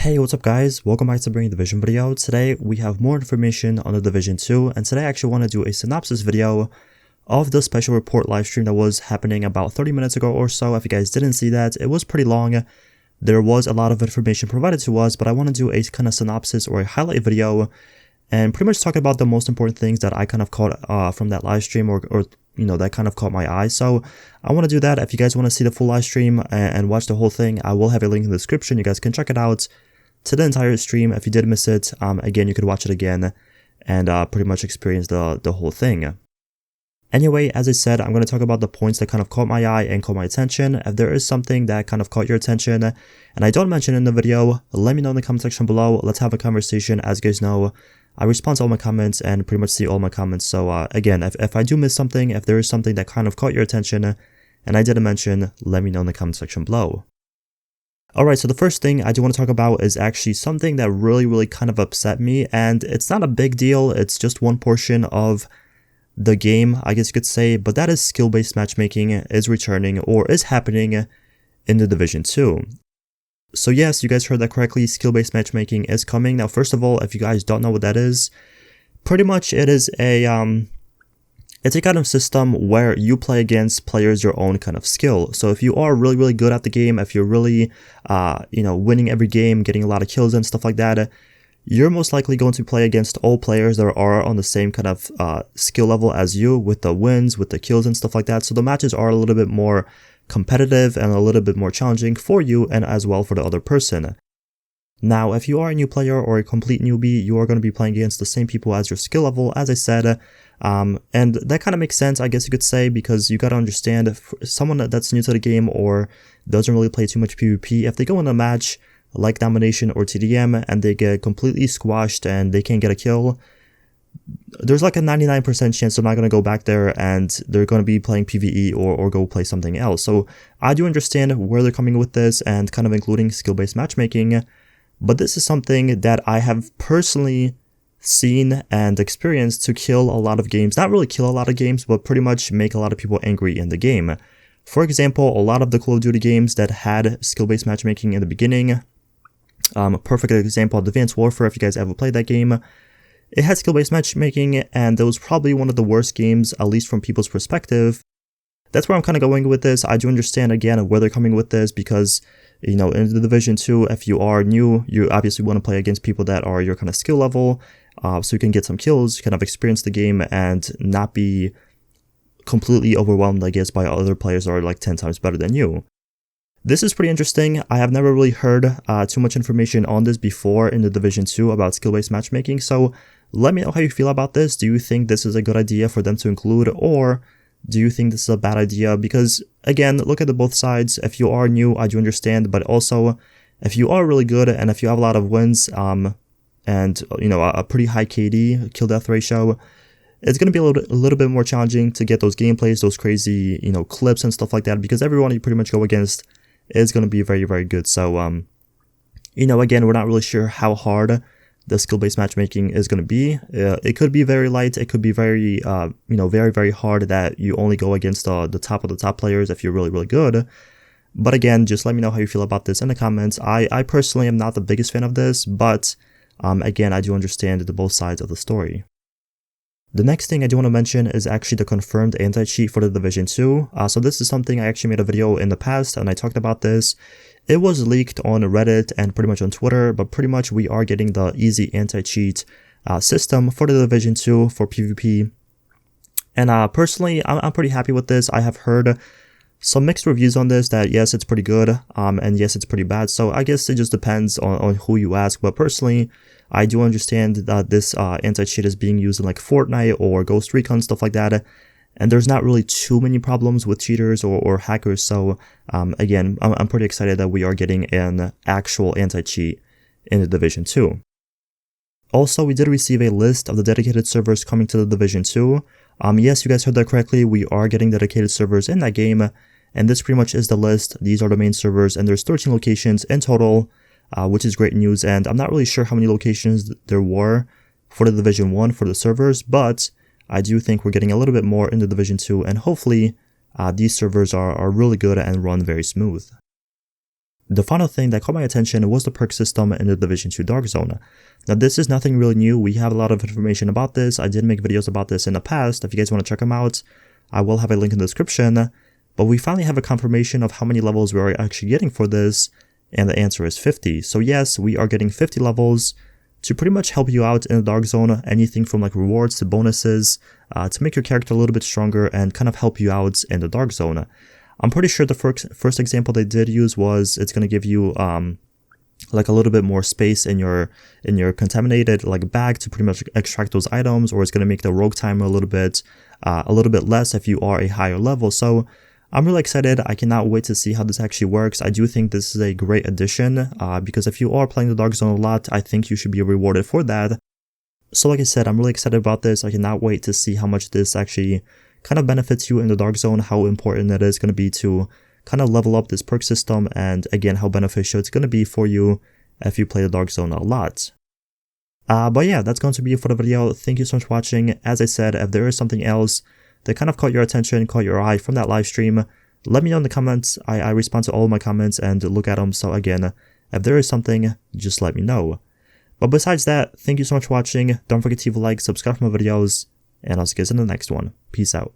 Hey, what's up guys? Welcome back to Bringing Division video. Today we have more information on the Division 2, and today I actually want to do a synopsis video of the special report livestream that was happening about 30 minutes ago or so. If you guys didn't see that, it was pretty long. There was a lot of information provided to us, but I want to do a kind of synopsis or a highlight video and pretty much talk about the most important things that I kind of caught from that live stream or you know, that kind of caught my eye. So I want to do that. If you guys want to see the full live stream and watch the whole thing, I will have a link in the description. You guys can check it out to the entire stream. If you did miss it, again, you could watch it again and pretty much experience the whole thing. Anyway, as I said, I'm going to talk about the points that kind of caught my eye and caught my attention. If there is something that kind of caught your attention and I don't mention in the video, let me know in the comment section below. Let's have a conversation. As you guys know, I respond to all my comments and pretty much see all my comments. So again, if I do miss something, if there is something that kind of caught your attention and I didn't mention, let me know in the comment section below. Alright, so the first thing I do want to talk about is actually something that really kind of upset me, and it's not a big deal. It's just one portion of the game, I guess you could say, but that is skill-based matchmaking is returning or is happening in the Division 2. So yes, you guys heard that correctly, skill-based matchmaking is coming. Now, first of all, if you guys don't know what that is, pretty much it is it's a kind of system where you play against players your own kind of skill. So if you are really good at the game, if you're really, winning every game, getting a lot of kills and stuff like that, you're most likely going to play against all players that are on the same kind of skill level as you, with the wins, with the kills and stuff like that. So the matches are a little bit more competitive and a little bit more challenging for you and as well for the other person. Now, if you are a new player or a complete newbie, you are going to be playing against the same people as your skill level, as I said, and that kind of makes sense, I guess you could say, because you got to understand, if someone that's new to the game or doesn't really play too much PvP, if they go in a match like Domination or TDM and they get completely squashed and they can't get a kill, there's like a 99% chance they're not going to go back there and they're going to be playing PvE or go play something else. So I do understand where they're coming with this and kind of including skill-based matchmaking. But this is something that I have personally seen and experienced to kill a lot of games. Not really kill a lot of games, but pretty much make a lot of people angry in the game. For example, a lot of the Call of Duty games that had skill-based matchmaking in the beginning, a perfect example, Advanced Warfare, if you guys ever played that game, it had skill-based matchmaking, and it was probably one of the worst games, at least from people's perspective. That's where I'm kind of going with this. I do understand, again, where they're coming with this because, you know, in the Division 2, if you are new, you obviously want to play against people that are your kind of skill level, so you can get some kills, kind of experience the game, and not be completely overwhelmed, I guess, by other players that are like 10 times better than you. This is pretty interesting. I have never really heard too much information on this before in the Division 2 about skill-based matchmaking, so let me know how you feel about this. Do you think this is a good idea for them to include, or do you think this is a bad idea? Because, again, look at the both sides. If you are new, I do understand, but also, if you are really good and if you have a lot of wins, and, you know, a pretty high KD, kill-death ratio, it's going to be a little bit more challenging to get those gameplays, those crazy, you know, clips and stuff like that, because everyone you pretty much go against is going to be very good. So, you know, again, we're not really sure how hard the skill-based matchmaking is going to be. It could be very light. It could be very, very hard that you only go against the top of the top players if you're really good. But again, just let me know how you feel about this in the comments. I personally am not the biggest fan of this, but again, I do understand the both sides of the story. The next thing I do want to mention is actually the confirmed anti-cheat for the Division 2. So this is something I actually made a video in the past and I talked about this. It was leaked on Reddit and pretty much on Twitter, but pretty much we are getting the easy anti-cheat system for the Division 2 for PvP. And personally, I'm pretty happy with this. I have heard some mixed reviews on this, that yes, it's pretty good, and yes, it's pretty bad. So I guess it just depends on who you ask. But personally, I do understand that this anti-cheat is being used in like Fortnite or Ghost Recon, stuff like that. And there's not really too many problems with cheaters or hackers. So again, I'm pretty excited that we are getting an actual anti-cheat in the Division 2. Also, we did receive a list of the dedicated servers coming to the Division 2. Yes, you guys heard that correctly. We are getting dedicated servers in that game. And this pretty much is the list. These are the main servers. And there's 13 locations in total, which is great news. And I'm not really sure how many locations there were for the Division 1 for the servers, but I do think we're getting a little bit more in the Division 2, and hopefully these servers are really good and run very smooth. The final thing that caught my attention was the perk system in the Division 2 Dark Zone. Now this is nothing really new, we have a lot of information about this, I did make videos about this in the past, if you guys want to check them out, I will have a link in the description, but we finally have a confirmation of how many levels we are actually getting for this, and the answer is 50. So yes, we are getting 50 levels to pretty much help you out in the Dark Zone, anything from like rewards to bonuses, to make your character a little bit stronger and kind of help you out in the Dark Zone. I'm pretty sure the first example they did use was it's going to give you like a little bit more space in your contaminated like bag to pretty much extract those items, or it's going to make the rogue timer a little bit less if you are a higher level. So I'm really excited. I cannot wait to see how this actually works. I do think this is a great addition because if you are playing the Dark Zone a lot, I think you should be rewarded for that. So like I said, I'm really excited about this. I cannot wait to see how much this actually kind of benefits you in the Dark Zone, how important it is going to be to kind of level up this perk system, and again, how beneficial it's going to be for you if you play the Dark Zone a lot. But yeah, that's going to be it for the video. Thank you so much for watching. As I said, if there is something else that kind of caught your attention, caught your eye from that live stream, let me know in the comments. I respond to all of my comments and look at them. So again, if there is something, just let me know. But besides that, thank you so much for watching. Don't forget to leave a like, subscribe for my videos, and I'll see you guys in the next one. Peace out.